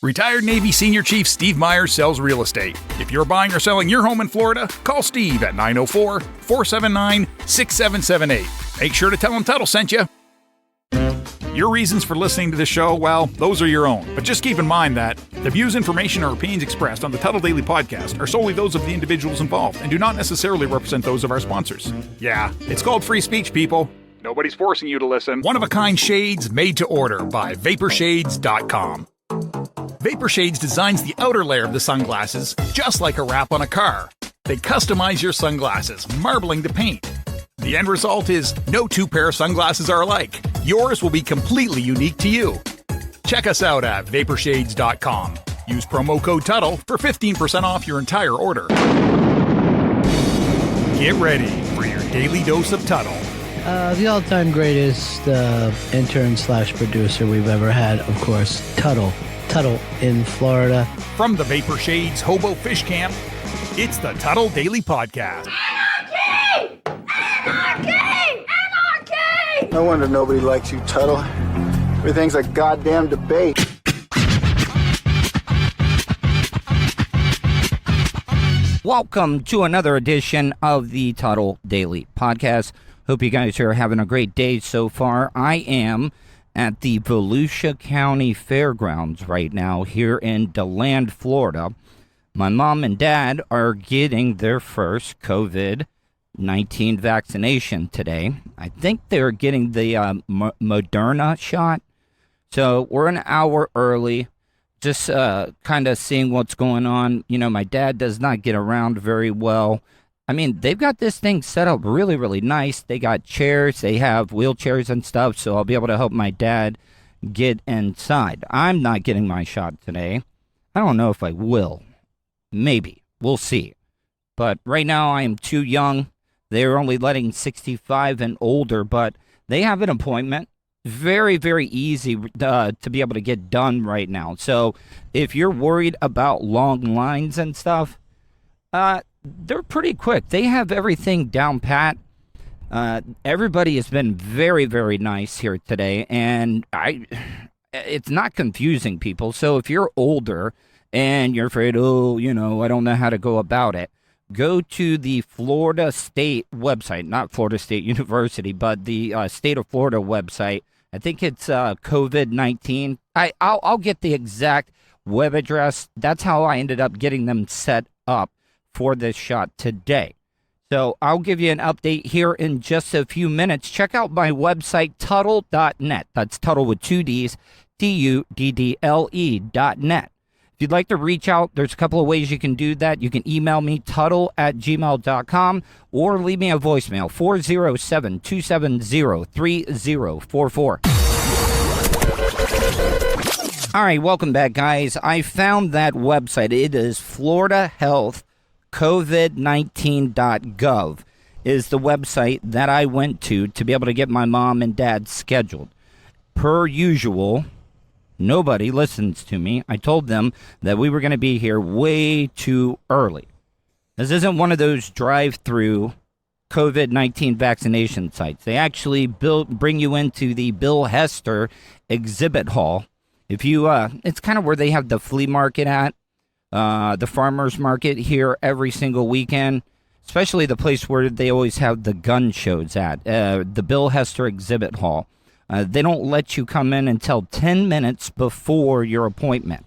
Retired Navy Senior Chief Steve Myers sells real estate. If you're buying or selling your home in Florida, call Steve at 904-479-6778. Make sure to tell him Tuddle sent you. Your reasons for listening to the show, well, those are your own. But just keep in mind that the views, information, or opinions expressed on the Tuddle Daily Podcast are solely those of the individuals involved and do not necessarily represent those of our sponsors. Yeah, it's called free speech, people. Nobody's forcing you to listen. One-of-a-kind shades made to order by VaporShades.com. Vapor Shades designs the outer layer of the sunglasses just like a wrap on a car. They customize your sunglasses, marbling the paint. The end result is no two pair of sunglasses are alike. Yours will be completely unique to you. Check us out at VaporShades.com. Use promo code Tuddle for 15% off your entire order. Get ready for your daily dose of Tuddle. The all-time greatest intern/producer we've ever had, of course, Tuddle. Tuddle in Florida. From the Vapor Shades Hobo Fish Camp, it's the Tuddle Daily Podcast. Anarchy! Anarchy! Anarchy! No wonder nobody likes you, Tuddle. Everything's a goddamn debate. Welcome to another edition of the Tuddle Daily Podcast. Hope you guys are having a great day so far. I am at the Volusia County Fairgrounds right now here in DeLand, Florida. My mom and dad are getting their first COVID-19 vaccination today. I think they're getting the Moderna shot. So we're an hour early, just kind of seeing what's going on. You know, my dad does not get around very well. I mean, they've got this thing set up really, really nice. They got chairs, they have wheelchairs and stuff, so I'll be able to help my dad get inside. I'm not getting my shot today. I don't know if I will. Maybe. We'll see. But right now I am too young. They're only letting 65 and older, but they have an appointment. Very, very easy to be able to get done right now. So if you're worried about long lines and stuff, they're pretty quick. They have everything down pat. Everybody has been very, very nice here today, and it's not confusing people. So if you're older and you're afraid, I don't know how to go about it, go to the Florida State website, not Florida State University, but the State of Florida website. I think it's COVID-19. I'll get the exact web address. That's how I ended up getting them set up for this shot today. So I'll give you an update here in just a few minutes. Check out my website, Tuddle.net. That's Tuddle with two D's, Tuddle.net. If you'd like to reach out, there's a couple of ways you can do that. You can email me, Tuddle@gmail.com, or leave me a voicemail, 407-270-3044. All right, welcome back, guys. I found that website. It is Florida Health COVID-19.gov is the website that I went to be able to get my mom and dad scheduled. Per usual, nobody listens to me. I told them that we were going to be here way too early. This isn't one of those drive-through COVID-19 vaccination sites. They actually bring you into the Bill Hester exhibit hall. If you, it's kind of where they have the flea market at. The farmers market here every single weekend, especially the place where they always have the gun shows at, the Bill Hester exhibit hall. They don't let you come in until 10 minutes before your appointment.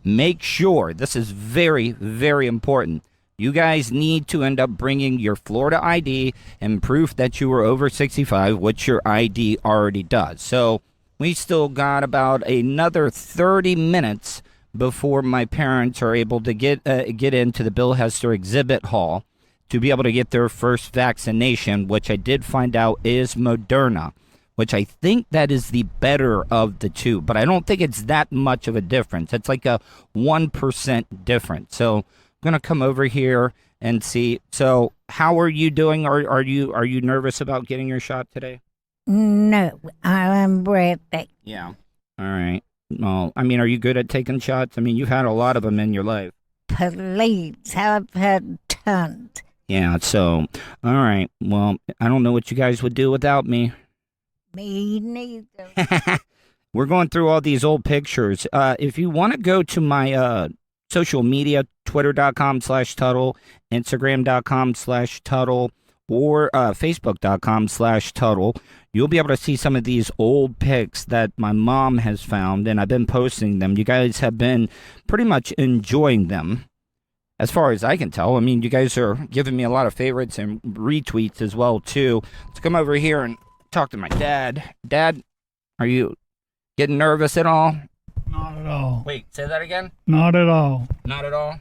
Make sure, this is very, very important, you guys need to end up bringing your Florida ID and proof that you were over 65, which your ID already does. So we still got about another 30 minutes before my parents are able to get into the Bill Hester exhibit hall to be able to get their first vaccination, which I did find out is Moderna, which I think that is the better of the two, but I don't think it's that much of a difference. It's like a 1% difference. So I'm going to come over here and see. So how are you doing? Are you nervous about getting your shot today? No, I'm ready. Yeah. All right. Well, I mean, are you good at taking shots? I mean, you've had a lot of them in your life. Please, I've had tons. Yeah, so, all right. Well, I don't know what you guys would do without me. Me neither. we're going through all these old pictures. If you want to go to my social media, twitter.com/Tuddle, Instagram.com/Tuddle, or Facebook.com/Tuddle, you'll be able to see some of these old pics that my mom has found, and I've been posting them. You guys have been pretty much enjoying them, as far as I can tell. I mean, you guys are giving me a lot of favorites and retweets as well, too. Let's come over here and talk to my dad. Dad, are you getting nervous at all? Not at all. Wait, say that again? Not at all. Not at all?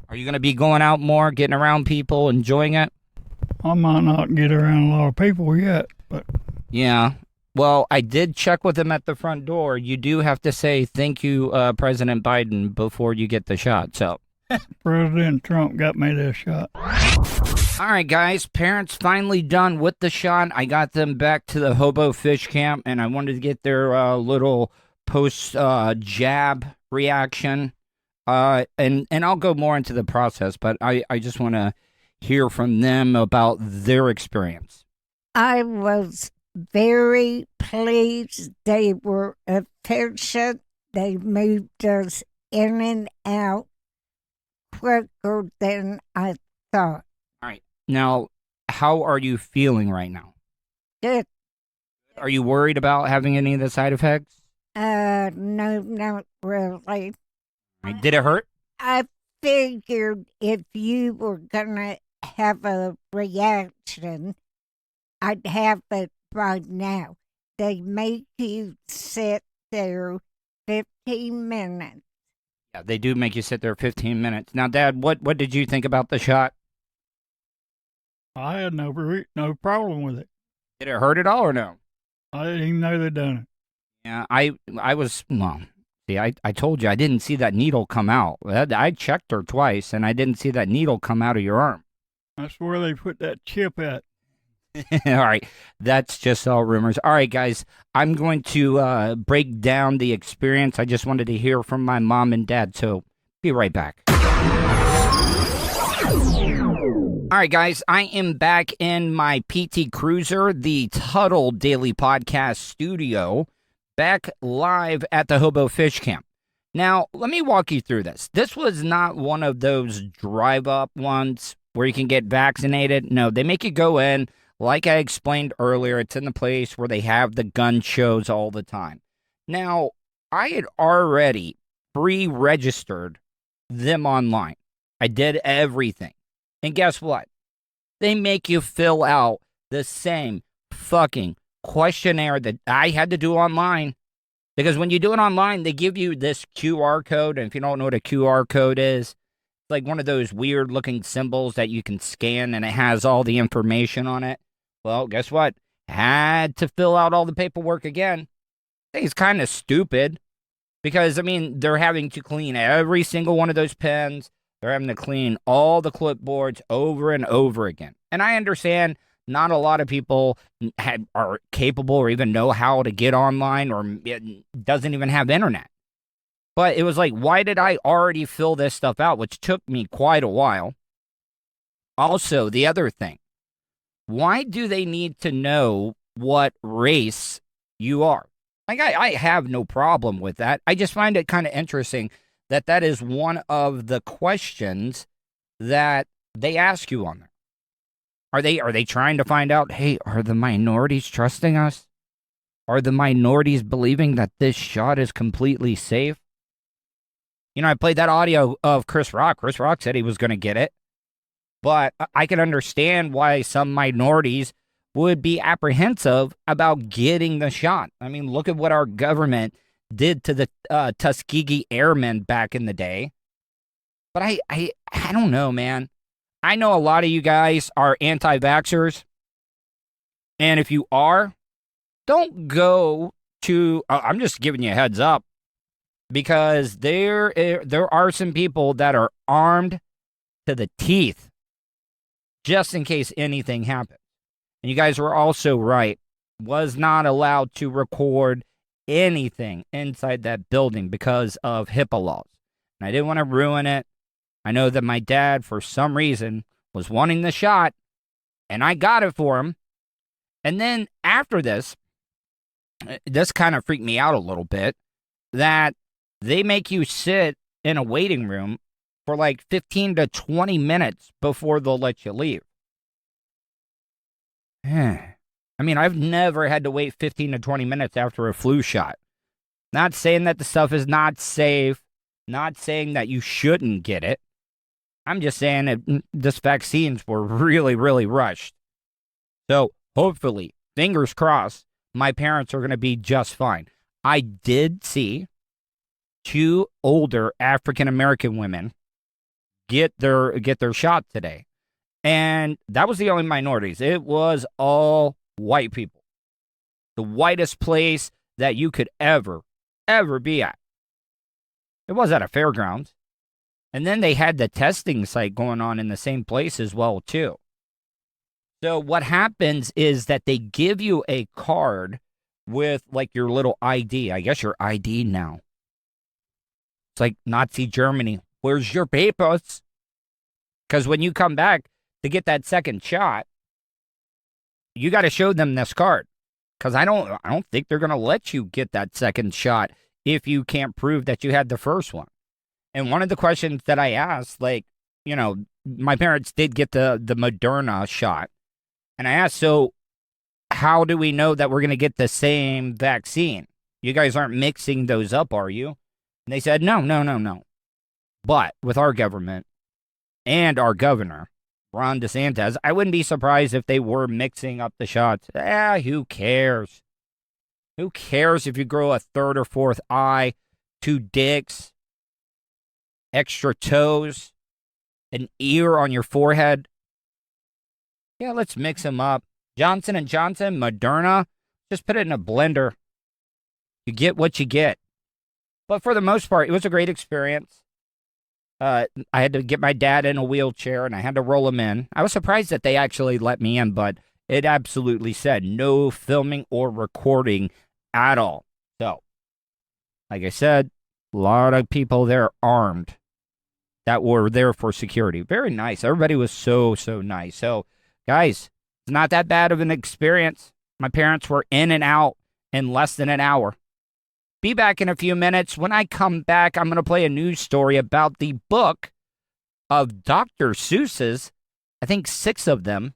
Are you going to be going out more, getting around people, enjoying it? I might not get around a lot of people yet, but... Yeah. Well, I did check with him at the front door. You do have to say thank you, President Biden, before you get the shot, so... President Trump got me this shot. All right, guys. Parents finally done with the shot. I got them back to the Hobo Fish Camp, and I wanted to get their little post-jab reaction. And I'll go more into the process, but I just want to hear from them about their experience. I was very pleased. They were efficient. They moved us in and out quicker than I thought. All right. Now, how are you feeling right now? Good. Are you worried about having any of the side effects? No, not really. Did it hurt? I figured if you were gonna have a reaction, I'd have it by now. They make you sit there 15 minutes. Yeah, they do make you sit there 15 minutes. Now, Dad, what did you think about the shot? I had no problem with it. Did it hurt at all or no? I didn't even know they'd done it. Yeah, I was, well, see, I told you I didn't see that needle come out. I checked her twice, and I didn't see that needle come out of your arm. That's where they put that chip at. All right, that's just all rumors. All right, guys, I'm going to break down the experience. I just wanted to hear from my mom and dad, so be right back. All right, guys, I am back in my PT Cruiser, the Tuddle Daily Podcast studio, back live at the Hobo Fish Camp. Now, let me walk you through this. This was not one of those drive-up ones where you can get vaccinated. No, they make you go in. Like I explained earlier, it's in the place where they have the gun shows all the time. Now, I had already pre-registered them online. I did everything. And guess what? They make you fill out the same fucking questionnaire that I had to do online. Because when you do it online, they give you this QR code. And if you don't know what a QR code is, it's like one of those weird looking symbols that you can scan and it has all the information on it. Well, guess what? Had to fill out all the paperwork again. I think it's kind of stupid because, I mean, they're having to clean every single one of those pens. They're having to clean all the clipboards over and over again. And I understand not a lot of people are capable or even know how to get online or doesn't even have internet. But it was like, why did I already fill this stuff out, which took me quite a while? Also, the other thing, why do they need to know what race you are? Like, I have no problem with that. I just find it kind of interesting that that is one of the questions that they ask you on there. Are they trying to find out, hey, are the minorities trusting us? Are the minorities believing that this shot is completely safe? You know, I played that audio of Chris Rock. Chris Rock said he was going to get it. But I can understand why some minorities would be apprehensive about getting the shot. I mean, look at what our government did to the Tuskegee Airmen back in the day. But I don't know, man. I know a lot of you guys are anti-vaxxers. And if you are, don't go to... I'm just giving you a heads up. Because there are some people that are armed to the teeth just in case anything happens. And you guys were also right. Was not allowed to record anything inside that building because of HIPAA laws. And I didn't want to ruin it. I know that my dad, for some reason, was wanting the shot, and I got it for him. And then after this, this kind of freaked me out a little bit, that they make you sit in a waiting room for like 15 to 20 minutes before they'll let you leave. I mean, I've never had to wait 15 to 20 minutes after a flu shot. Not saying that the stuff is not safe, not saying that you shouldn't get it. I'm just saying that this vaccines were really, really rushed. So hopefully, fingers crossed, my parents are going to be just fine. I did see 2 older African-American women get their shot today. And that was the only minorities. It was all white people. The whitest place that you could ever be at. It was at a fairgrounds. And then they had the testing site going on in the same place as well, too. So what happens is that they give you a card with like your little ID. I guess your ID now. It's like Nazi Germany. Where's your papers? Because when you come back to get that second shot, you got to show them this card. Because I don't think they're going to let you get that second shot if you can't prove that you had the first one. And one of the questions that I asked, like, you know, my parents did get the Moderna shot. And I asked, so how do we know that we're going to get the same vaccine? You guys aren't mixing those up, are you? And they said, no. But with our government and our governor, Ron DeSantis, I wouldn't be surprised if they were mixing up the shots. Who cares? Who cares if you grow a third or fourth eye, 2 dicks, extra toes, an ear on your forehead? Yeah, let's mix them up. Johnson & Johnson, Moderna, just put it in a blender. You get what you get. But for the most part, it was a great experience. I had to get my dad in a wheelchair, and I had to roll him in. I was surprised that they actually let me in, but it absolutely said no filming or recording at all. So, like I said, a lot of people there armed that were there for security. Very nice. Everybody was so nice. So, guys, it's not that bad of an experience. My parents were in and out in less than an hour. Be back in a few minutes. When I come back, I'm going to play a news story about the book of Dr. Seuss's. I think 6 of them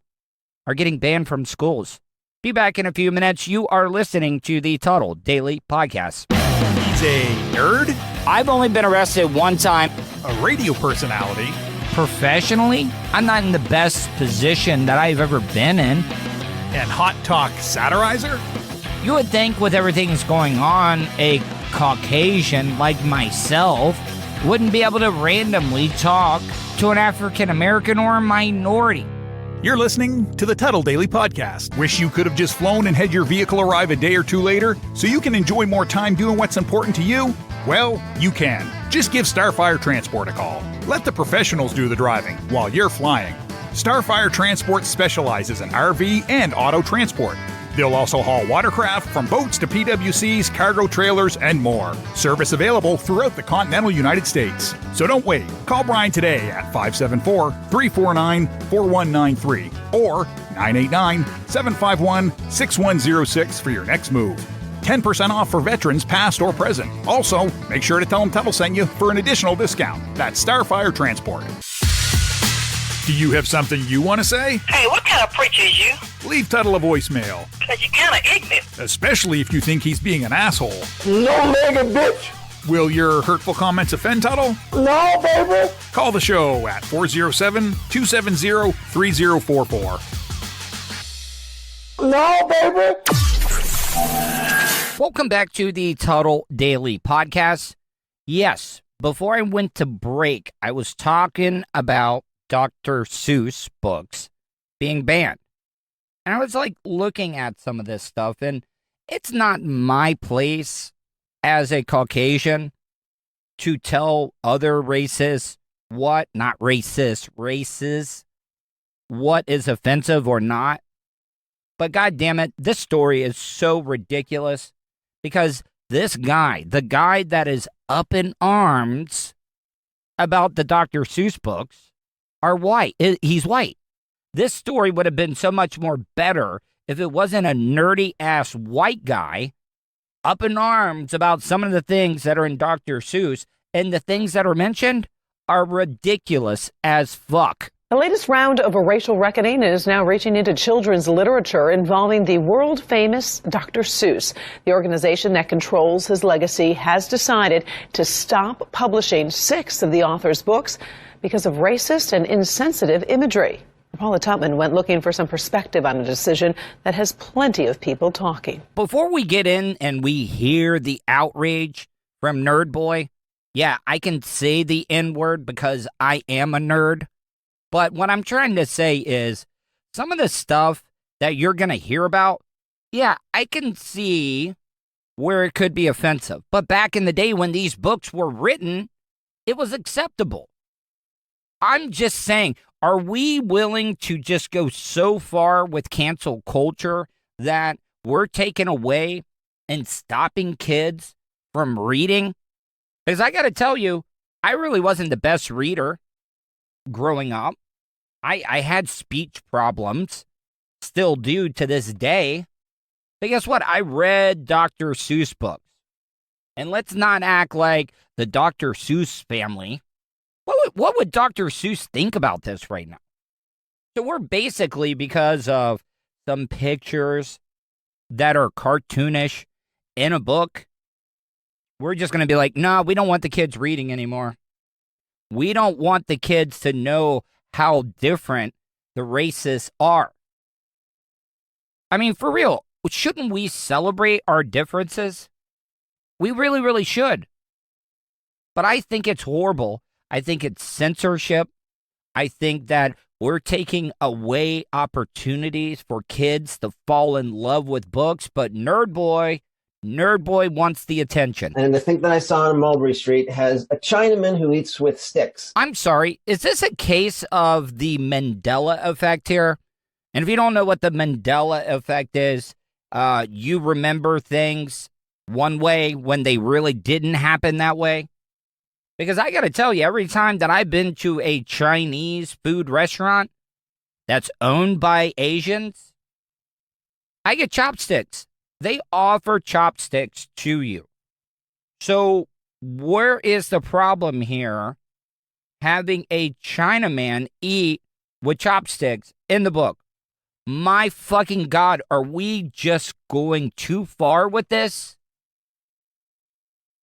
are getting banned from schools. Be back in a few minutes. You are listening to the Tuddle Daily Podcast. He's a nerd, I've only been arrested one time. a radio personality, Professionally, I'm not in the best position that I've ever been in. and hot talk satirizer. You would think with everything that's going on, a Caucasian like myself wouldn't be able to randomly talk to an African American or a minority. You're listening to the Tuddle Daily Podcast. Wish you could have just flown and had your vehicle arrive a day or 2 later so you can enjoy more time doing what's important to you? Well, you can. Just give Starfire Transport a call. Let the professionals do the driving while you're flying. Starfire Transport specializes in RV and auto transport. They'll also haul watercraft from boats to PWCs, cargo trailers, and more. Service available throughout the continental United States. So don't wait. Call Brian today at 574-349-4193 or 989-751-6106 for your next move. 10% off for veterans past or present. Also, make sure to tell them Tuddle sent you for an additional discount. That's Starfire Transport. Do you have something you want to say? Hey, what kind of preacher is you? Leave Tuddle a voicemail, Because you're kind of ignorant. especially if you think he's being an asshole. No nigga, bitch. Will your hurtful comments offend Tuddle? No, baby. Call the show at 407-270-3044. No, baby. Welcome back to the Tuddle Daily Podcast. Yes, before I went to break, I was talking about Dr. Seuss books being banned. And I was like looking at some of this stuff, and it's not my place as a Caucasian to tell other races what is offensive or not. But God damn it, this story is so ridiculous because this guy, the guy that is up in arms about the Dr. Seuss books, are white. He's white. This story would have been so much more better if it wasn't a nerdy-ass white guy up in arms about some of the things that are in Dr. Seuss, and the things that are mentioned are ridiculous as fuck. The latest round of a racial reckoning is now reaching into children's literature involving the world-famous Dr. Seuss. The organization that controls his legacy has decided to stop publishing 6 of the author's books because of racist and insensitive imagery. Paula Tutman went looking for some perspective on a decision that has plenty of people talking. Before we get in and we hear the outrage from Nerd Boy, yeah, I can say the N-word because I am a nerd. But what I'm trying to say is some of the stuff that you're going to hear about, yeah, I can see where it could be offensive. But back in the day when these books were written, it was acceptable. I'm just saying, are we willing to just go so far with cancel culture that we're taking away and stopping kids from reading? Because I got to tell you, I really wasn't the best reader growing up. I had speech problems, still do to this day. But guess what? I read Dr. Seuss books. And let's not act like the Dr. Seuss family. What would Dr. Seuss think about this right now? So we're basically, because of some pictures that are cartoonish in a book, we're just going to be like, no, we don't want the kids reading anymore. We don't want the kids to know how different the races are. I mean, for real, shouldn't we celebrate our differences? We really, really should. But I think it's horrible. I think it's censorship. I think that we're taking away opportunities for kids to fall in love with books, but Nerd Boy wants the attention. And the thing that I saw on Mulberry Street has a Chinaman who eats with sticks. I'm sorry, is this a case of the Mandela effect here? And if you don't know what the Mandela effect is, you remember things one way when they really didn't happen that way? Because I got to tell you, every time that I've been to a Chinese food restaurant that's owned by Asians, I get chopsticks. They offer chopsticks to you. So where is the problem here having a Chinaman eat with chopsticks in the book? My fucking God, are we just going too far with this?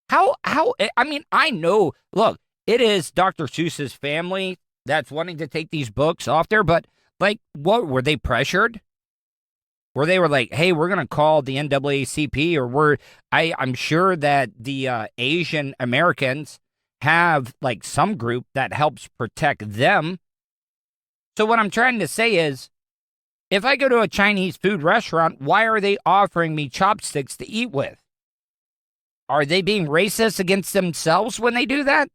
I mean, I know, look, it is Dr. Seuss's family that's wanting to take these books off there, but, like, what, were they pressured? Where they were like, hey, we're going to call the NAACP, or I'm sure that the Asian Americans have, like, some group that helps protect them. So what I'm trying to say is, if I go to a Chinese food restaurant, why are they offering me chopsticks to eat with? Are they being racist against themselves when they do that?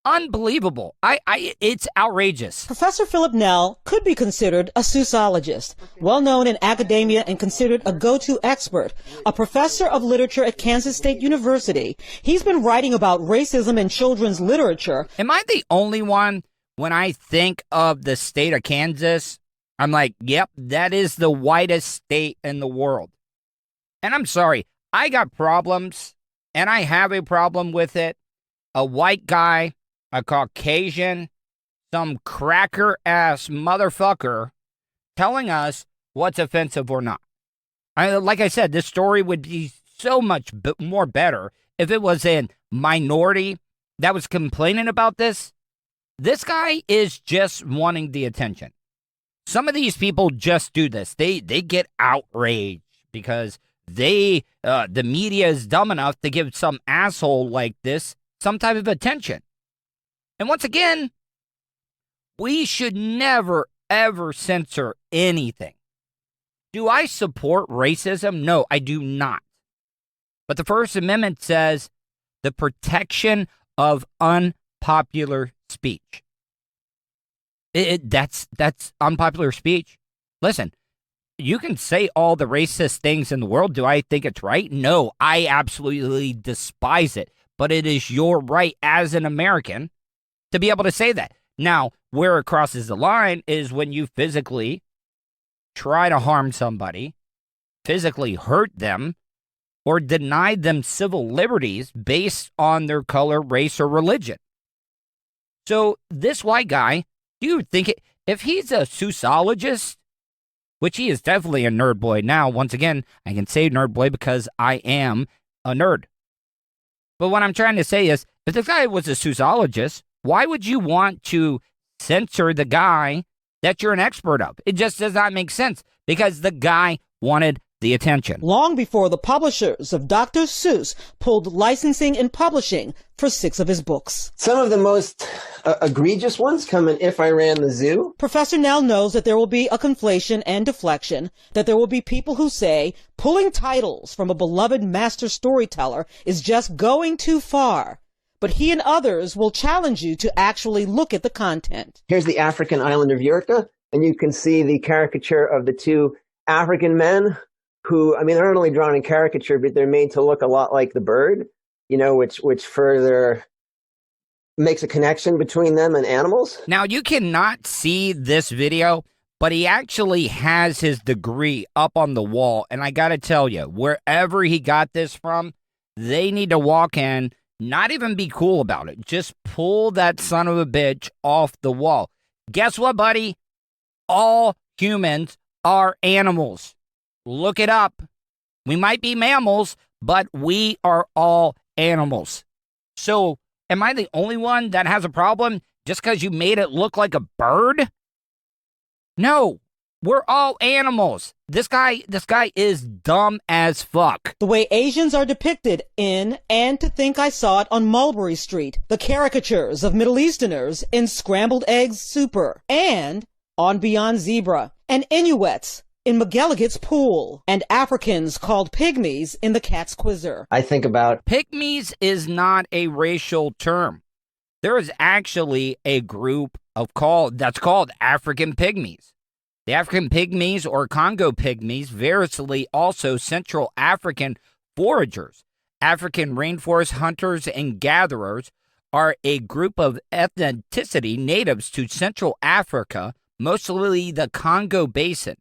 Unbelievable. It's outrageous. Professor Philip Nell could be considered a Seussologist, well known in academia and considered a go-to expert, a professor of literature at Kansas State University. He's been writing about racism in children's literature. Am I the only one, when I think of the state of Kansas, I'm like, yep, that is the whitest state in the world. And I'm sorry, I got problems, and I have a problem with it. A white guy, a Caucasian, some cracker-ass motherfucker telling us what's offensive or not. Like I said, this story would be so much more better if it was a minority that was complaining about this. This guy is just wanting the attention. Some of these people just do this. They get outraged because the media is dumb enough to give some asshole like this some type of attention. And once again, we should never, ever censor anything. Do I support racism? No, I do not. But the First Amendment says the protection of unpopular speech. That's unpopular speech. Listen, you can say all the racist things in the world. Do I think it's right? No, I absolutely despise it. But it is your right as an American to be able to say that. Now, where it crosses the line is when you physically try to harm somebody, physically hurt them, or denied them civil liberties based on their color, race, or religion. So this white guy, do you think if he's a Seussologist, which he is definitely a nerd boy now, once again, I can say nerd boy because I am a nerd. But what I'm trying to say is, if the guy was a Seussologist, why would you want to censor the guy that you're an expert of? It just does not make sense because the guy wanted the attention. Long before the publishers of Dr. Seuss pulled licensing and publishing for 6 of his books. Some of the most egregious ones come in If I Ran the Zoo. Professor Nell knows that there will be a conflation and deflection, that there will be people who say pulling titles from a beloved master storyteller is just going too far. But he and others will challenge you to actually look at the content. Here's the African island of Yurka, and you can see the caricature of the 2 African men who, I mean, they're not only drawn in caricature, but they're made to look a lot like the bird, which further makes a connection between them and animals. Now, you cannot see this video, but he actually has his degree up on the wall. And I got to tell you, wherever he got this from, they need to walk in, not even be cool about it. Just pull that son of a bitch off the wall. Guess what, buddy? All humans are animals. Look it up. We might be mammals, but we are all animals. So, am I the only one that has a problem just because you made it look like a bird? No, we're all animals. This guy is dumb as fuck. The way Asians are depicted in And to Think I Saw It on Mulberry Street, the caricatures of Middle Easterners in Scrambled Eggs Super, and on Beyond Zebra, and Inuits in McGilligan's Pool, and Africans called pygmies in The Cat's Quizzer. I think about... Pygmies is not a racial term. There is actually a group that's called African pygmies. The African pygmies or Congo pygmies, variously also Central African foragers, African rainforest hunters and gatherers, are a group of ethnicity natives to Central Africa, mostly the Congo Basin,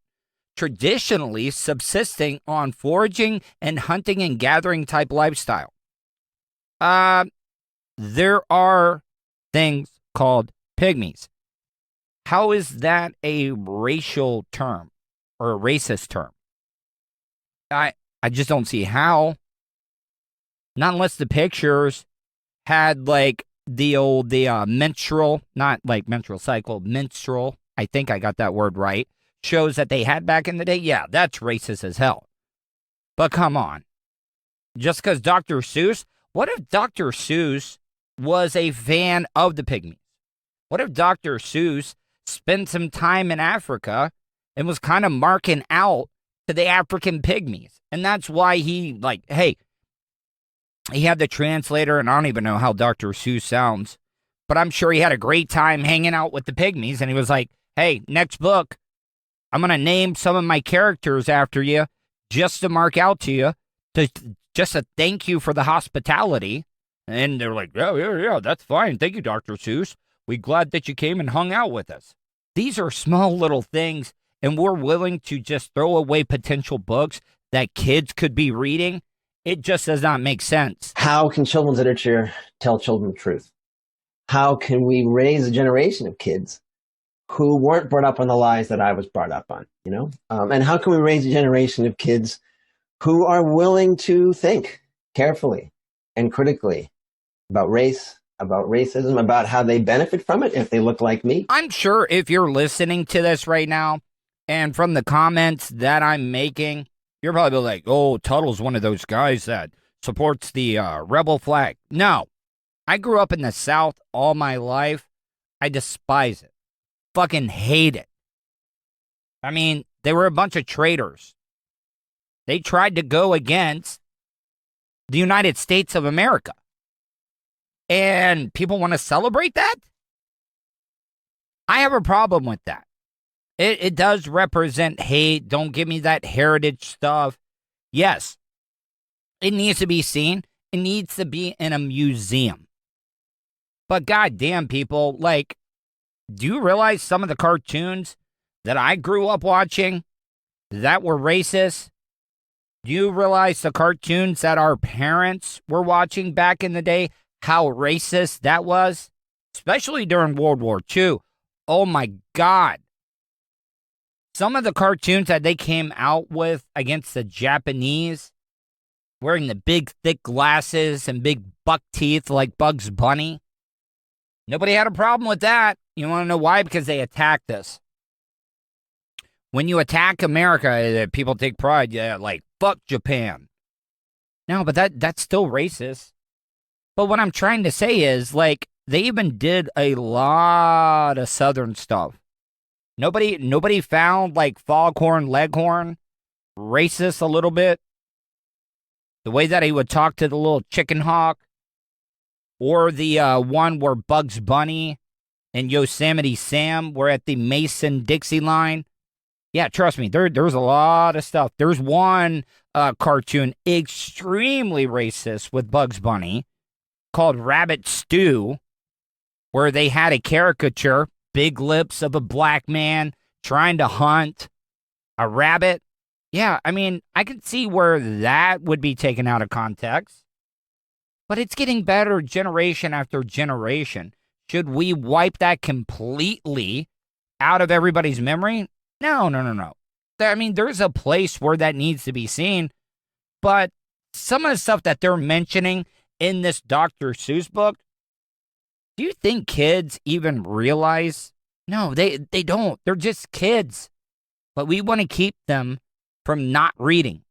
traditionally subsisting on foraging and hunting and gathering type lifestyle. There are things called pygmies. How is that a racial term or a racist term? I just don't see how. Not unless the pictures had like the menstrual, not like menstrual cycle, menstrual. I think I got that word right. Shows that they had back in the day. Yeah, that's racist as hell. But come on. Just because Dr. Seuss, what if Dr. Seuss was a fan of the pygmies? What if Dr. Seuss spent some time in Africa and was kind of marking out to the African pygmies? And that's why he he had the translator, and I don't even know how Dr. Seuss sounds, but I'm sure he had a great time hanging out with the pygmies, and he was like, hey, next book, I'm going to name some of my characters after you just to mark out to you, just to thank you for the hospitality. And they're like, yeah, that's fine. Thank you, Dr. Seuss. We're glad that you came and hung out with us. These are small little things, and we're willing to just throw away potential books that kids could be reading. It just does not make sense. How can children's literature tell children the truth? How can we raise a generation of kids who weren't brought up on the lies that I was brought up on, And how can we raise a generation of kids who are willing to think carefully and critically about race, about racism, about how they benefit from it if they look like me? I'm sure if you're listening to this right now, and from the comments that I'm making, you're probably like, oh, Tuddle's one of those guys that supports the rebel flag. No. I grew up in the South all my life. I despise it. Fucking hate it. I mean, they were a bunch of traitors. They tried to go against the United States of America. And people want to celebrate that? I have a problem with that. It does represent hate. Don't give me that heritage stuff. Yes, it needs to be seen. It needs to be in a museum. But goddamn, people, do you realize some of the cartoons that I grew up watching that were racist? Do you realize the cartoons that our parents were watching back in the day, how racist that was? Especially during World War II. Oh my God. Some of the cartoons that they came out with against the Japanese, wearing the big thick glasses and big buck teeth like Bugs Bunny. Nobody had a problem with that. You want to know why? Because they attacked us. When you attack America, people take pride. Yeah, like, fuck Japan. No, but that's still racist. But what I'm trying to say is, like, they even did a lot of Southern stuff. Nobody found, like, Foghorn Leghorn racist a little bit. The way that he would talk to the little chicken hawk. Or the one where Bugs Bunny and Yosemite Sam were at the Mason-Dixie line. Yeah, trust me, there's a lot of stuff. There's one cartoon extremely racist with Bugs Bunny called Rabbit Stew, where they had a caricature, big lips of a black man trying to hunt a rabbit. Yeah, I mean, I can see where that would be taken out of context. But it's getting better generation after generation. Should we wipe that completely out of everybody's memory? No. I mean, there's a place where that needs to be seen. But some of the stuff that they're mentioning in this Dr. Seuss book, do you think kids even realize? No, they don't. They're just kids. But we want to keep them from not reading.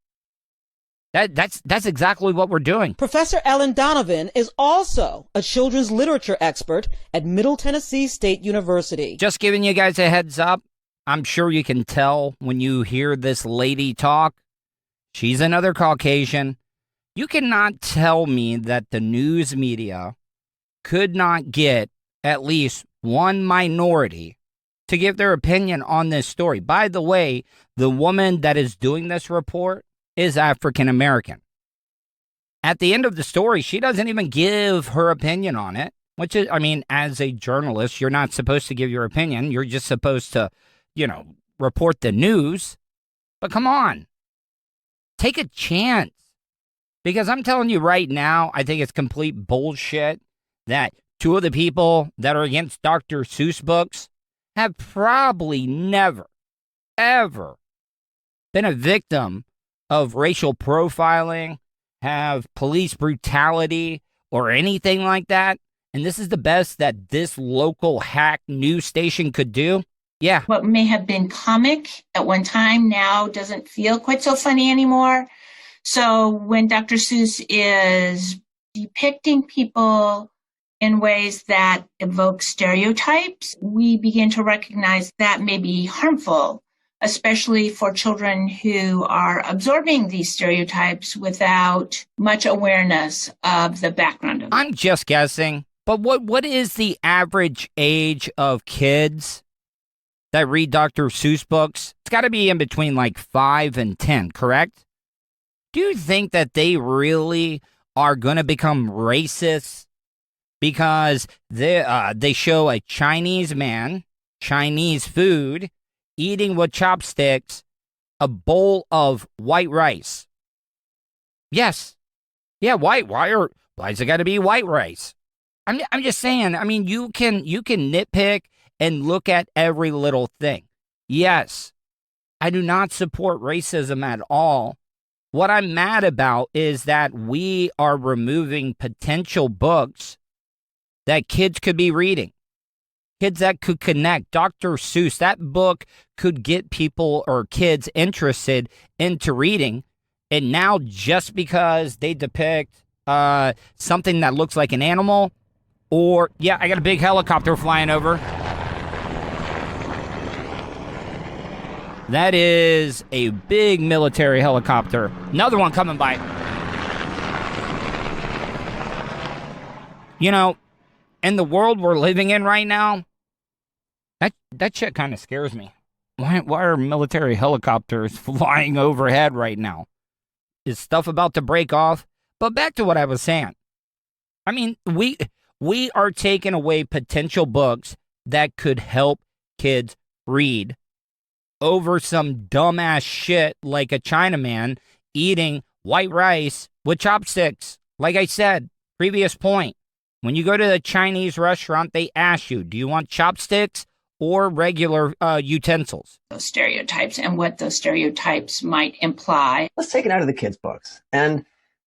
That's exactly what we're doing. Professor Ellen Donovan is also a children's literature expert at Middle Tennessee State University. Just giving you guys a heads up. I'm sure you can tell when you hear this lady talk. She's another Caucasian. You cannot tell me that the news media could not get at least one minority to give their opinion on this story. By the way, the woman that is doing this report is African American. At the end of the story, she doesn't even give her opinion on it, which is, I mean, as a journalist, you're not supposed to give your opinion. You're just supposed to, report the news. But come on, take a chance. Because I'm telling you right now, I think it's complete bullshit that two of the people that are against Dr. Seuss books have probably never, ever been a victim of racial profiling, have police brutality, or anything like that. And this is the best that this local hack news station could do. Yeah. What may have been comic at one time now doesn't feel quite so funny anymore. So when Dr. Seuss is depicting people in ways that evoke stereotypes, we begin to recognize that may be harmful, especially for children who are absorbing these stereotypes without much awareness of the background of them. I'm just guessing, but what is the average age of kids that read Dr. Seuss books? It's got to be in between like 5 and 10, correct? Do you think that they really are going to become racist because they show a Chinese man, Chinese food, eating with chopsticks a bowl of white rice? Yes. Yeah, why is it got to be white rice? I'm just saying, I mean, you can nitpick and look at every little thing. Yes. I do not support racism at all. What I'm mad about is that we are removing potential books that kids could be reading. Kids that could connect. Dr. Seuss, that book could get people or kids interested into reading. And now just because they depict something that looks like an animal, or, yeah, I got a big helicopter flying over. That is a big military helicopter. Another one coming by. In the world we're living in right now, that shit kind of scares me. Why are military helicopters flying overhead right now? Is stuff about to break off? But back to what I was saying. I mean, we are taking away potential books that could help kids read over some dumbass shit like a Chinaman eating white rice with chopsticks. Like I said, previous point, when you go to the Chinese restaurant, they ask you, do you want chopsticks or regular utensils? Those stereotypes and what those stereotypes might imply. Let's take it out of the kids' books. And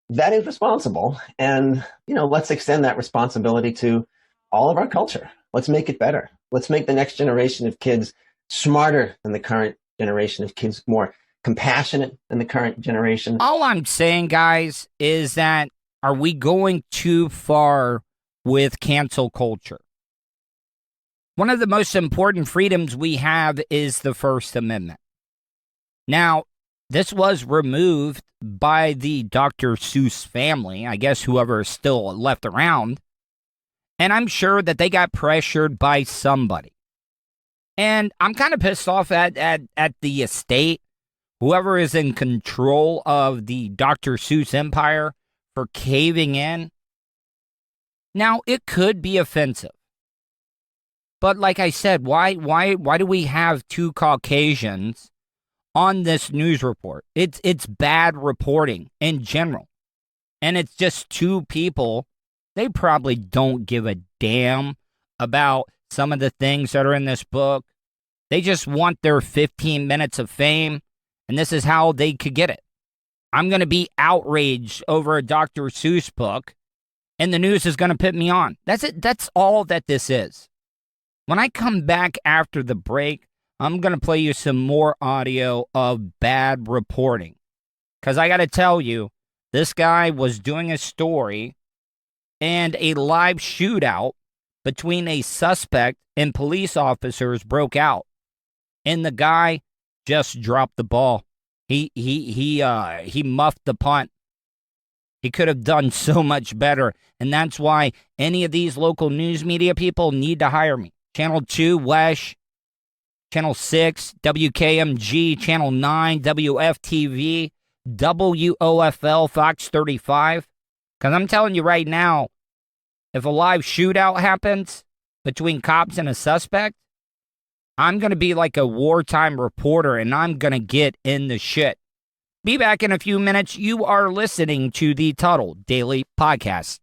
that is responsible. And, let's extend that responsibility to all of our culture. Let's make it better. Let's make the next generation of kids smarter than the current generation of kids, more compassionate than the current generation. All I'm saying, guys, is that are we going too far with cancel culture? One of the most important freedoms we have is the First Amendment. Now, this was removed by the Dr. Seuss family, I guess whoever is still left around, and I'm sure that they got pressured by somebody. And I'm kind of pissed off at the estate, whoever is in control of the Dr. Seuss empire, for caving in. Now, it could be offensive. But like I said, why do we have two Caucasians on this news report? It's bad reporting in general. And it's just two people. They probably don't give a damn about some of the things that are in this book. They just want their 15 minutes of fame, and this is how they could get it. I'm going to be outraged over a Dr. Seuss book, and the news is going to put me on. That's it. That's all that this is. When I come back after the break, I'm going to play you some more audio of bad reporting. Because I got to tell you, this guy was doing a story, and a live shootout between a suspect and police officers broke out. And the guy just dropped the ball. He muffed the punt. He could have done so much better. And that's why any of these local news media people need to hire me. Channel 2, WESH. Channel 6, WKMG. Channel 9, WFTV. WOFL, Fox 35. Because I'm telling you right now, if a live shootout happens between cops and a suspect, I'm going to be like a wartime reporter, and I'm going to get in the shit. Be back in a few minutes. You are listening to the Tuddle Daily Podcast.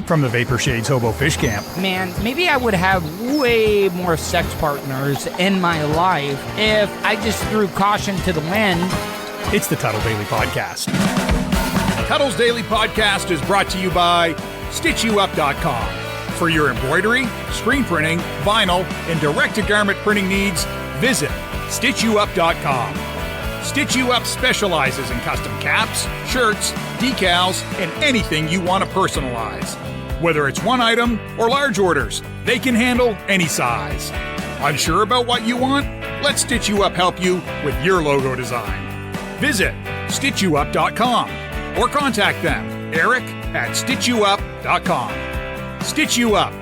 From the Vapor Shades Hobo Fish Camp. Man, maybe I would have way more sex partners in my life if I just threw caution to the wind. It's the Tuddle Daily Podcast. Tuddle's Daily Podcast is brought to you by StitchYouUp.com. For your embroidery, screen printing, vinyl, and direct-to-garment printing needs, visit StitchYouUp.com. Stitch You Up specializes in custom caps, shirts, decals, and anything you want to personalize. Whether it's one item or large orders, they can handle any size. Unsure about what you want? Let Stitch You Up help you with your logo design. Visit StitchYouUp.com or contact them, Eric at StitchYouUp.com. Stitch You Up.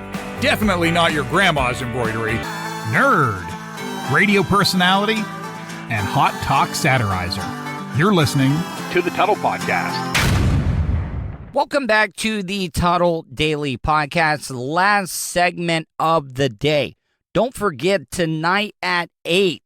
Definitely not your grandma's embroidery. Nerd. Radio personality and hot talk satirizer. You're listening to the Tuddle Podcast. Welcome back to the Tuddle Daily Podcast, last segment of the day. Don't forget, tonight at 8,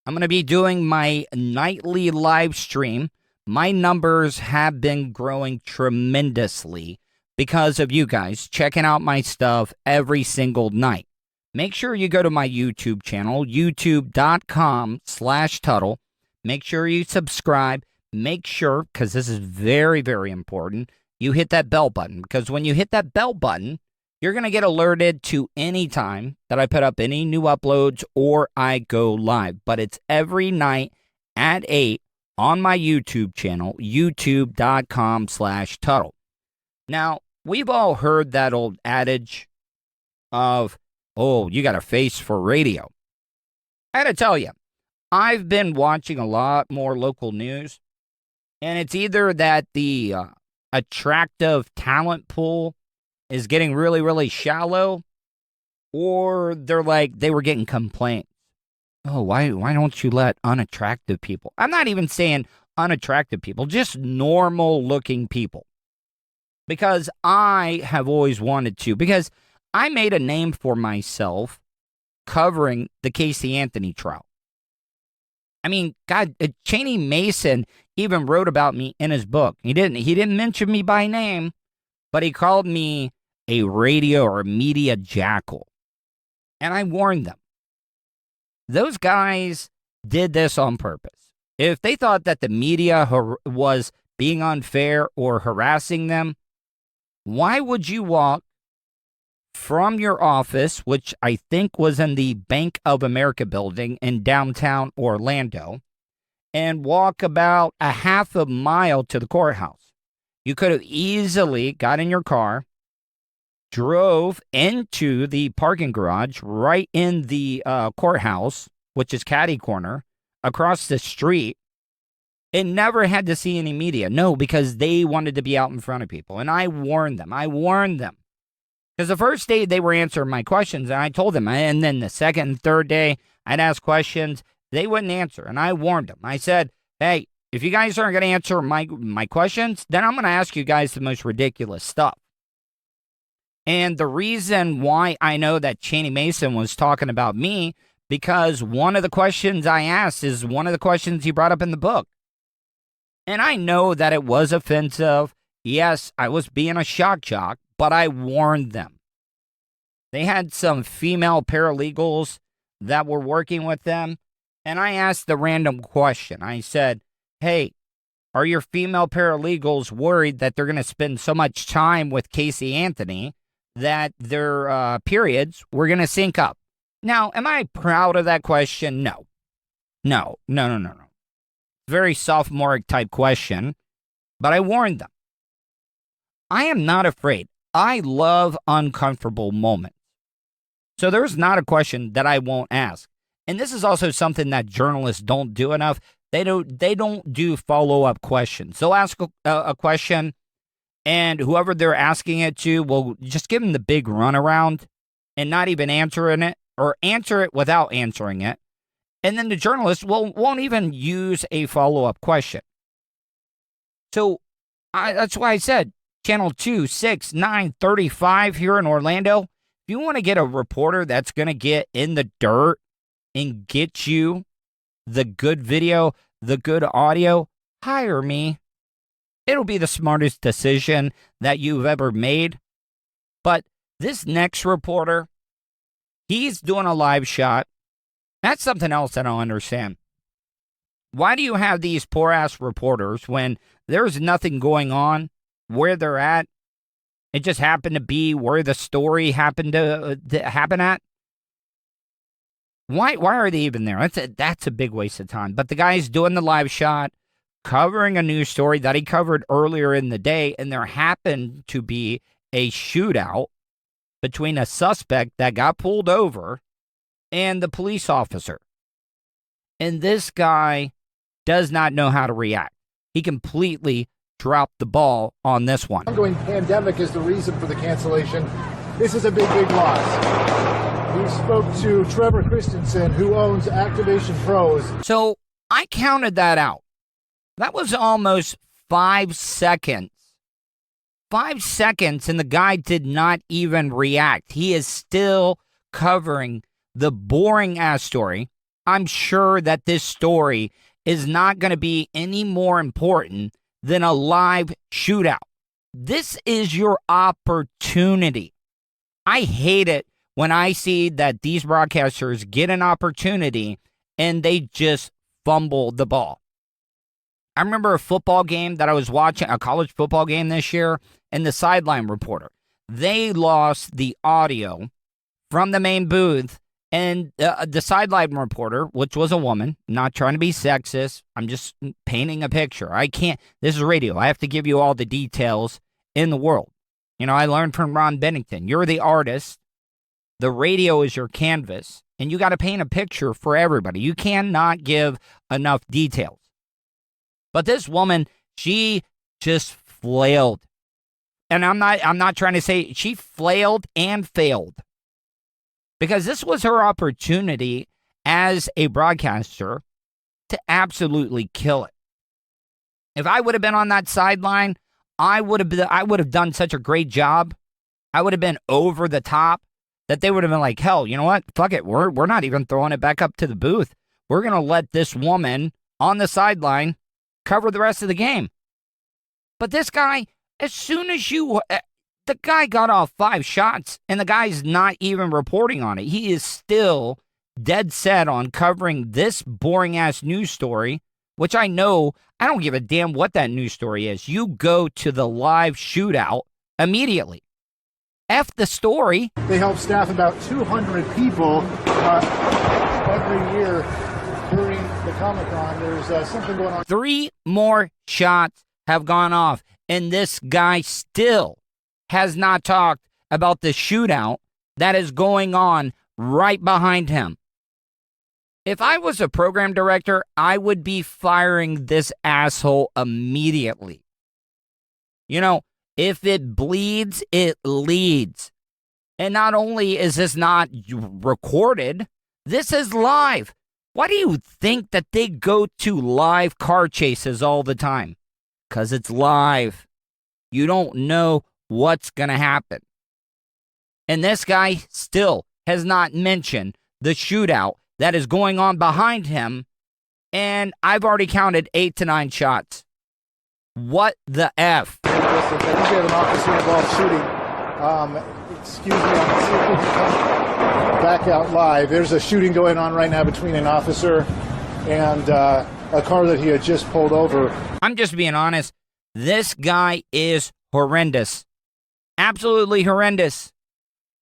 I'm going to be doing my nightly live stream. My numbers have been growing tremendously because of you guys checking out my stuff every single night. Make sure you go to my YouTube channel, youtube.com/Tuddle. Make sure you subscribe. Make sure, because this is very, very important, you hit that bell button. Because when you hit that bell button, you're going to get alerted to any time that I put up any new uploads or I go live. But it's every night at 8 on my YouTube channel, youtube.com/Tuddle. Now, we've all heard that old adage of, oh, you got a face for radio. I gotta tell you, I've been watching a lot more local news, and it's either that the attractive talent pool is getting really, really shallow, or they were getting complaints. Oh, why don't you let unattractive people? I'm not even saying unattractive people, just normal-looking people. Because I have always wanted to. Because I made a name for myself covering the Casey Anthony trial. I mean, God, Cheney Mason even wrote about me in his book. He didn't mention me by name, but he called me a radio or media jackal. And I warned them. Those guys did this on purpose. If they thought that the media was being unfair or harassing them, why would you walk from your office, which I think was in the Bank of America building in downtown Orlando, and walk about a half a mile to the courthouse? You could have easily got in your car, drove into the parking garage right in the courthouse, which is catty corner, across the street, and never had to see any media. No, because they wanted to be out in front of people. And I warned them. Because the first day they were answering my questions, and I told them. And then the second and third day, I'd ask questions. They wouldn't answer. And I warned them. I said, hey, if you guys aren't going to answer my questions, then I'm going to ask you guys the most ridiculous stuff. And the reason why I know that Cheney Mason was talking about me, because one of the questions I asked is one of the questions he brought up in the book. And I know that it was offensive. Yes, I was being a shock jock, but I warned them. They had some female paralegals that were working with them, and I asked the random question. I said, hey, are your female paralegals worried that they're going to spend so much time with Casey Anthony that their periods were going to sync up? Now, am I proud of that question? No. Very sophomoric type question, but I warned them. I am not afraid. I love uncomfortable moments. So there's not a question that I won't ask. And this is also something that journalists don't do enough. They don't do follow-up questions. They'll ask a question, and whoever they're asking it to will just give them the big runaround and not even answering it, or answer it without answering it. And then the journalist won't even use a follow-up question. So that's why I said Channel 2, 6, 9, 35 here in Orlando. If you want to get a reporter that's going to get in the dirt and get you the good video, the good audio, hire me. It'll be the smartest decision that you've ever made. But this next reporter, he's doing a live shot. That's something else I don't understand. Why do you have these poor-ass reporters when there's nothing going on where they're at? It just happened to be where the story happened to happen at? Why are they even there? That's a big waste of time. But the guy's doing the live shot, covering a news story that he covered earlier in the day, and there happened to be a shootout between a suspect that got pulled over and the police officer. And this guy does not know how to react. He completely dropped the ball on this one. The ongoing pandemic is the reason for the cancellation. This is a big loss. We spoke to Trevor Christensen, who owns Activation Pros. So I counted that out. That was almost 5 seconds. 5 seconds, and the guy did not even react. He is still covering the boring-ass story. I'm sure that this story is not going to be any more important than a live shootout. This is your opportunity. I hate it when I see that these broadcasters get an opportunity and they just fumble the ball. I remember a football game that I was watching, a college football game this year, and the sideline reporter, they lost the audio from the main booth, and the sideline reporter, which was a woman, not trying to be sexist, I'm just painting a picture. This is radio. I have to give you all the details in the world. You know, I learned from Ron Bennington. You're the artist. The radio is your canvas, and you got to paint a picture for everybody. You cannot give enough details. But this woman, she just flailed. And I'm not trying to say she flailed and failed. Because this was her opportunity as a broadcaster to absolutely kill it. If I would have been on that sideline, I would have done such a great job. I would have been over the top that they would have been like, hell, you know what? Fuck it. We're not even throwing it back up to the booth. we're going to let this woman on the sideline cover the rest of the game. But this guy, as soon as the guy got off 5 shots, and the guy's not even reporting on it. He is still dead set on covering this boring-ass news story, which I know, I don't give a damn what that news story is. You go to the live shootout immediately. F the story. They help staff about 200 people every year during the Comic-Con. There's something going on. 3 more shots have gone off, and this guy still has not talked about the shootout that is going on right behind him. If I was a program director, I would be firing this asshole immediately. You know, if it bleeds, it leads. And not only is this not recorded, this is live. Why do you think that they go to live car chases all the time? Because it's live. You don't know what's going to happen. And this guy still has not mentioned the shootout that is going on behind him, and I've already counted 8 to 9 shots. What the F? I think we have an officer involved shooting. Excuse me, I'm see if we can come back out live. There's a shooting going on right now between an officer and a car that he had just pulled over. I'm just being honest. This guy is horrendous. Absolutely horrendous.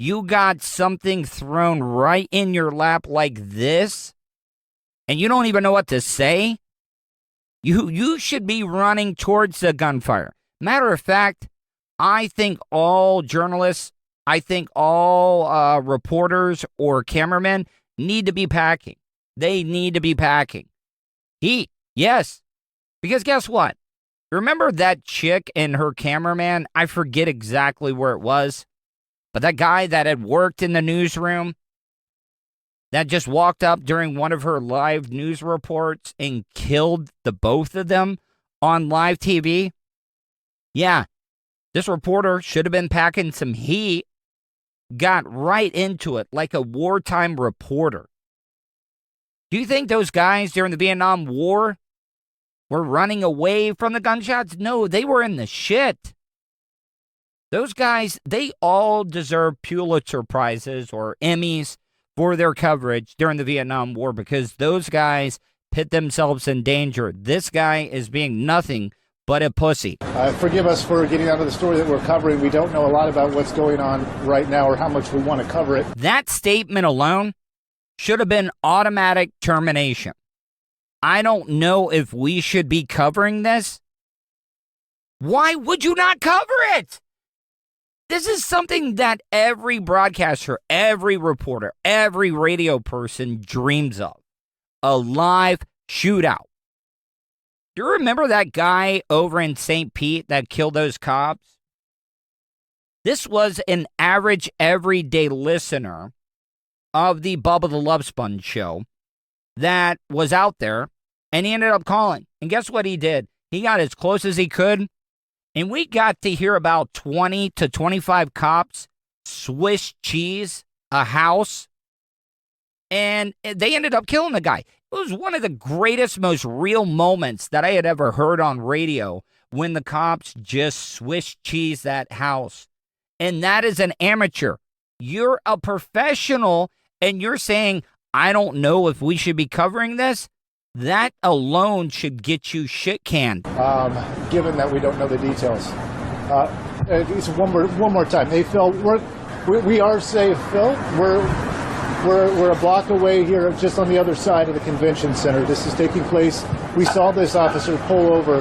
You got something thrown right in your lap like this, and you don't even know what to say? You should be running towards the gunfire. Matter of fact, I think all journalists, I think all reporters or cameramen need to be packing. They need to be packing. Heat, yes. Because guess what? Remember that chick and her cameraman? I forget exactly where it was. But that guy that had worked in the newsroom, that just walked up during one of her live news reports and killed the both of them on live TV. Yeah, this reporter should have been packing some heat, got right into it like a wartime reporter. Do you think those guys during the Vietnam War were running away from the gunshots? No, they were in the shit. Those guys, they all deserve Pulitzer Prizes or Emmys for their coverage during the Vietnam War because those guys put themselves in danger. This guy is being nothing but a pussy. Forgive us for getting out of the story that we're covering. We don't know a lot about what's going on right now or how much we want to cover it. That statement alone should have been automatic termination. I don't know if we should be covering this. Why would you not cover it? This is something that every broadcaster, every reporter, every radio person dreams of. A live shootout. Do you remember that guy over in St. Pete that killed those cops? This was an average everyday listener of the Bubba the Love Sponge show that was out there, and he ended up calling. And guess what he did? He got as close as he could. And we got to hear about 20 to 25 cops Swiss cheese a house, and they ended up killing the guy. It was one of the greatest, most real moments that I had ever heard on radio when the cops just Swiss cheese that house. And that is an amateur. You're a professional, and you're saying, I don't know if we should be covering this. That alone should get you shit canned. Given that we don't know the details. It's one more time. Hey, Phil, we are safe, Phil. We're a block away here, just on the other side of the convention center. This is taking place. We saw this officer pull over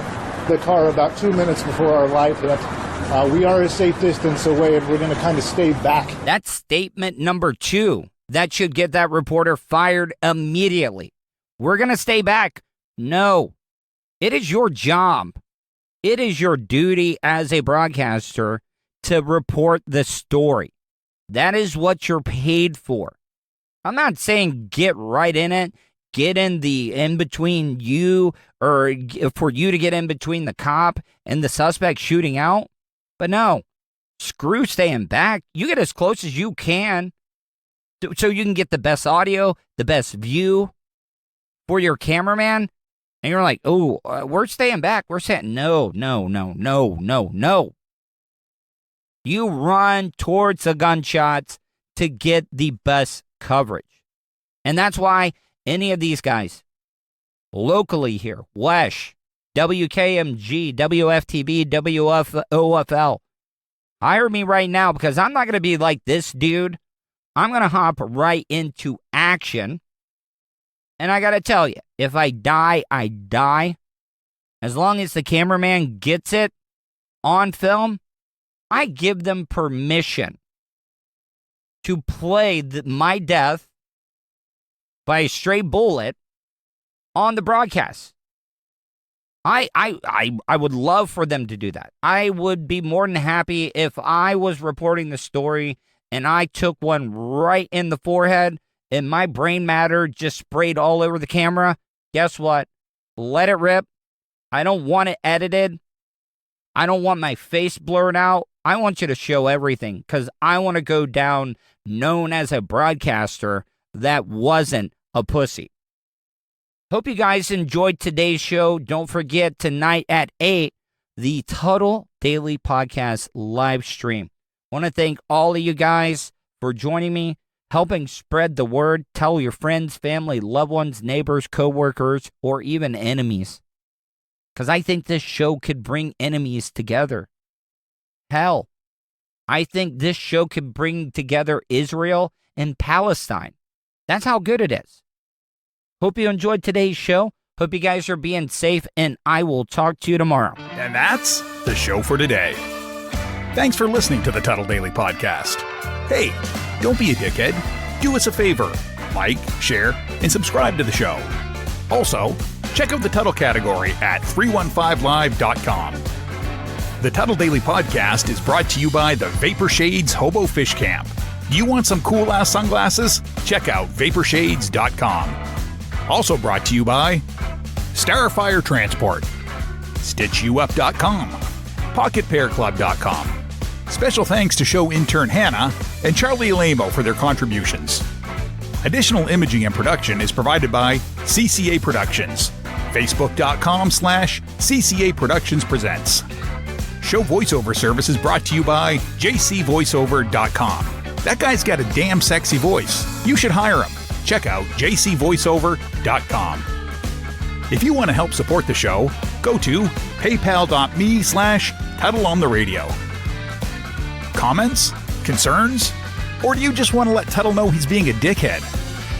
the car about 2 minutes before our live hit. We are a safe distance away, and we're going to kind of stay back. That's statement number 2. That should get that reporter fired immediately. We're going to stay back. No. It is your job. It is your duty as a broadcaster to report the story. That is what you're paid for. I'm not saying get right in it, get in between you, or for you to get in between the cop and the suspect shooting out. But no, screw staying back. You get as close as you can so you can get the best audio, the best view. for your cameraman, and you're like, oh, we're staying back. We're saying, no. You run towards the gunshots to get the best coverage. And that's why any of these guys, locally here, WESH, WKMG, WFTV, WFOFL, hire me right now, because I'm not going to be like this dude. I'm going to hop right into action. And I got to tell you, if I die, I die. As long as the cameraman gets it on film, I give them permission to play my death by a stray bullet on the broadcast. I would love for them to do that. I would be more than happy if I was reporting the story and I took one right in the forehead and my brain matter just sprayed all over the camera. Guess what? Let it rip. I don't want it edited. I don't want my face blurred out. I want you to show everything, because I want to go down known as a broadcaster that wasn't a pussy. Hope you guys enjoyed today's show. Don't forget, tonight at 8, the Tuddle Daily Podcast live stream. I want to thank all of you guys for joining me, helping spread the word. Tell your friends, family, loved ones, neighbors, coworkers, or even enemies. Because I think this show could bring enemies together. Hell, I think this show could bring together Israel and Palestine. That's how good it is. Hope you enjoyed today's show. Hope you guys are being safe, and I will talk to you tomorrow. And that's the show for today. Thanks for listening to the Tuddle Daily Podcast. Hey, don't be a dickhead. Do us a favor. Like, share, and subscribe to the show. Also, check out the Tuddle category at 315live.com. The Tuddle Daily Podcast is brought to you by the Vapor Shades Hobo Fish Camp. You want some cool-ass sunglasses? Check out vaporshades.com. Also brought to you by Starfire Transport, StitchYouUp.com, PocketPairClub.com. Special thanks to show intern Hannah and Charlie Alamo for their contributions. Additional imaging and production is provided by CCA Productions. Facebook.com/CCA Productions Presents. Show voiceover service is brought to you by JCVoiceover.com. That guy's got a damn sexy voice. You should hire him. Check out JCVoiceover.com. If you want to help support the show, go to paypal.me/TuddleOnTheRadio. Comments? Concerns? Or do you just want to let Tuddle know he's being a dickhead?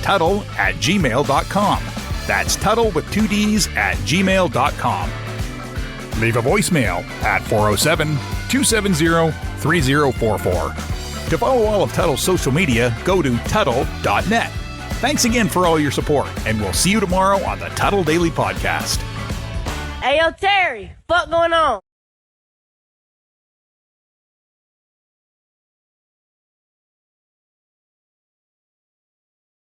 Tuddle@gmail.com. That's Tuddle with 2 D's at gmail.com. Leave a voicemail at 407-270-3044. To follow all of Tuddle's social media, go to Tuddle.net. Thanks again for all your support, and we'll see you tomorrow on the Tuddle Daily Podcast. Hey, yo, Terry, what's going on?